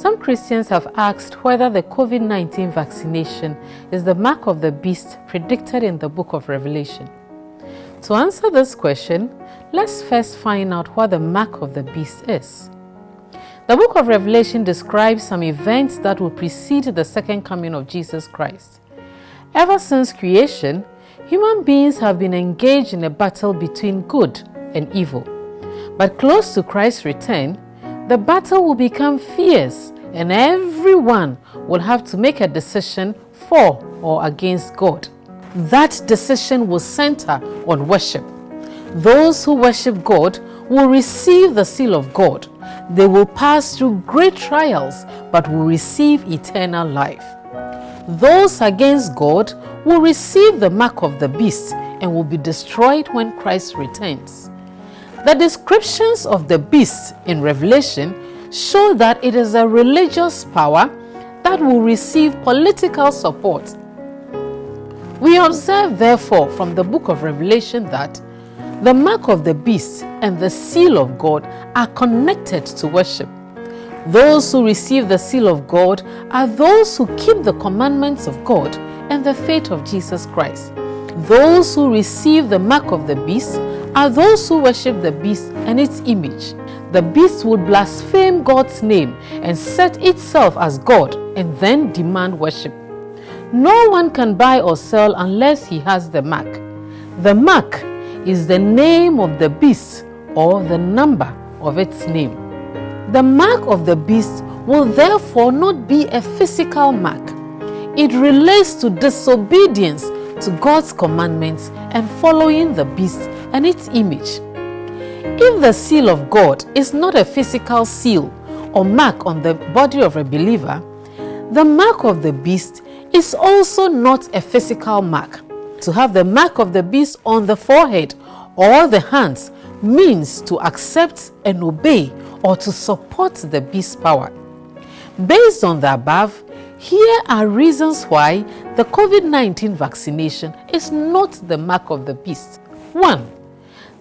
Some Christians have asked whether the COVID-19 vaccination is the mark of the beast predicted in the book of Revelation. To answer this question, let's first find out what the mark of the beast is. The book of Revelation describes some events that will precede the second coming of Jesus Christ. Ever since creation, human beings have been engaged in a battle between good and evil. But close to Christ's return, the battle will become fierce and everyone will have to make a decision for or against God. That decision will center on worship. Those who worship God will receive the seal of God. They will pass through great trials but will receive eternal life. Those against God will receive the mark of the beast and will be destroyed when Christ returns. The descriptions of the beast in Revelation show that it is a religious power that will receive political support. We observe, therefore, from the book of Revelation that the mark of the beast and the seal of God are connected to worship. Those who receive the seal of God are those who keep the commandments of God and the faith of Jesus Christ. Those who receive the mark of the beast are those who worship the beast and its image. The beast would blaspheme God's name and set itself as God and then demand worship. No one can buy or sell unless he has the mark. The mark is the name of the beast or the number of its name. The mark of the beast will therefore not be a physical mark. It relates to disobedience to God's commandments and following the beast and its image. If the seal of God is not a physical seal or mark on the body of a believer, the mark of the beast is also not a physical mark. To have the mark of the beast on the forehead or the hands means to accept and obey or to support the beast's power. Based on the above, here are reasons why the COVID-19 vaccination is not the mark of the beast. 1.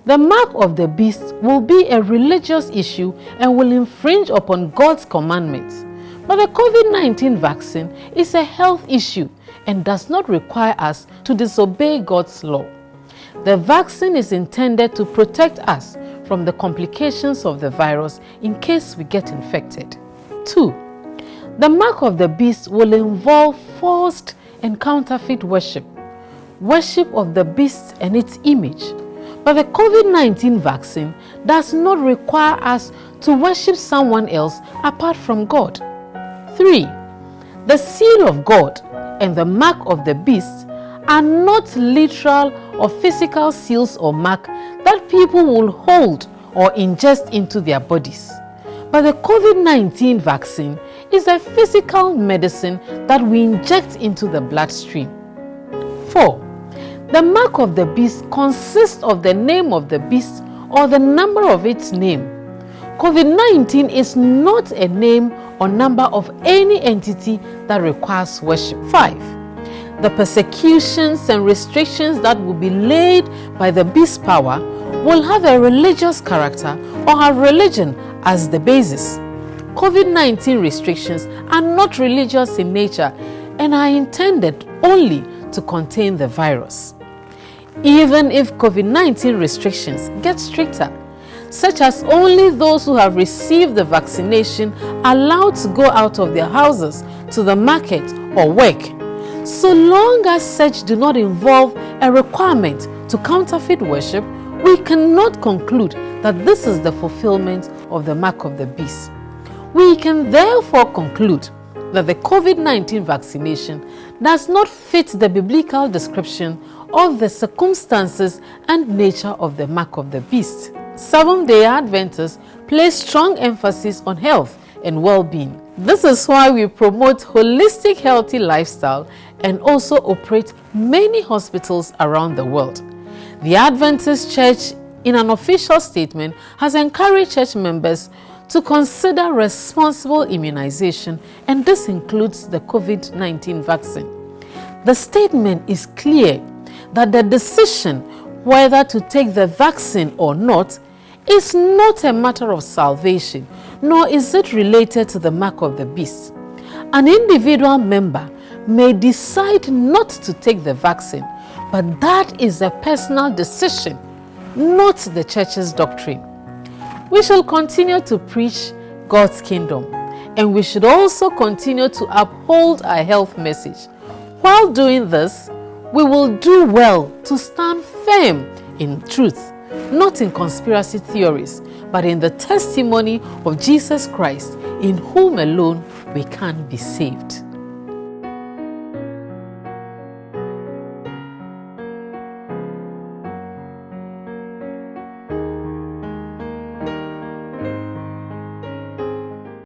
The mark of the beast will be a religious issue and will infringe upon God's commandments. But the COVID-19 vaccine is a health issue and does not require us to disobey God's law. The vaccine is intended to protect us from the complications of the virus in case we get infected. 2. The mark of the beast will involve forced and counterfeit worship of the beast and its image. But the COVID-19 vaccine does not require us to worship someone else apart from God. 3. The seal of God and the mark of the beast are not literal or physical seals or mark that people will hold or ingest into their bodies. But the COVID-19 vaccine is a physical medicine that we inject into the bloodstream. 4. The mark of the beast consists of the name of the beast or the number of its name. COVID-19 is not a name or number of any entity that requires worship. 5. The persecutions and restrictions that will be laid by the beast power will have a religious character or have religion as the basis. COVID-19 restrictions are not religious in nature and are intended only to contain the virus. Even if COVID-19 restrictions get stricter, such as only those who have received the vaccination are allowed to go out of their houses to the market or work, so long as such do not involve a requirement to counterfeit worship, we cannot conclude that this is the fulfillment of the mark of the beast. We can therefore conclude that the COVID-19 vaccination does not fit the biblical description of the circumstances and nature of the mark of the beast. Seventh-day Adventists place strong emphasis on health and well-being. This is why we promote holistic healthy lifestyle and also operate many hospitals around the world. The Adventist Church, in an official statement, has encouraged church members to consider responsible immunization, and this includes the COVID-19 vaccine. The statement is clear that the decision whether to take the vaccine or not is not a matter of salvation, nor is it related to the mark of the beast. An individual member may decide not to take the vaccine, but that is a personal decision, not the church's doctrine. We shall continue to preach God's kingdom, and we should also continue to uphold our health message. While doing this, we will do well to stand firm in truth, not in conspiracy theories, but in the testimony of Jesus Christ, in whom alone we can be saved.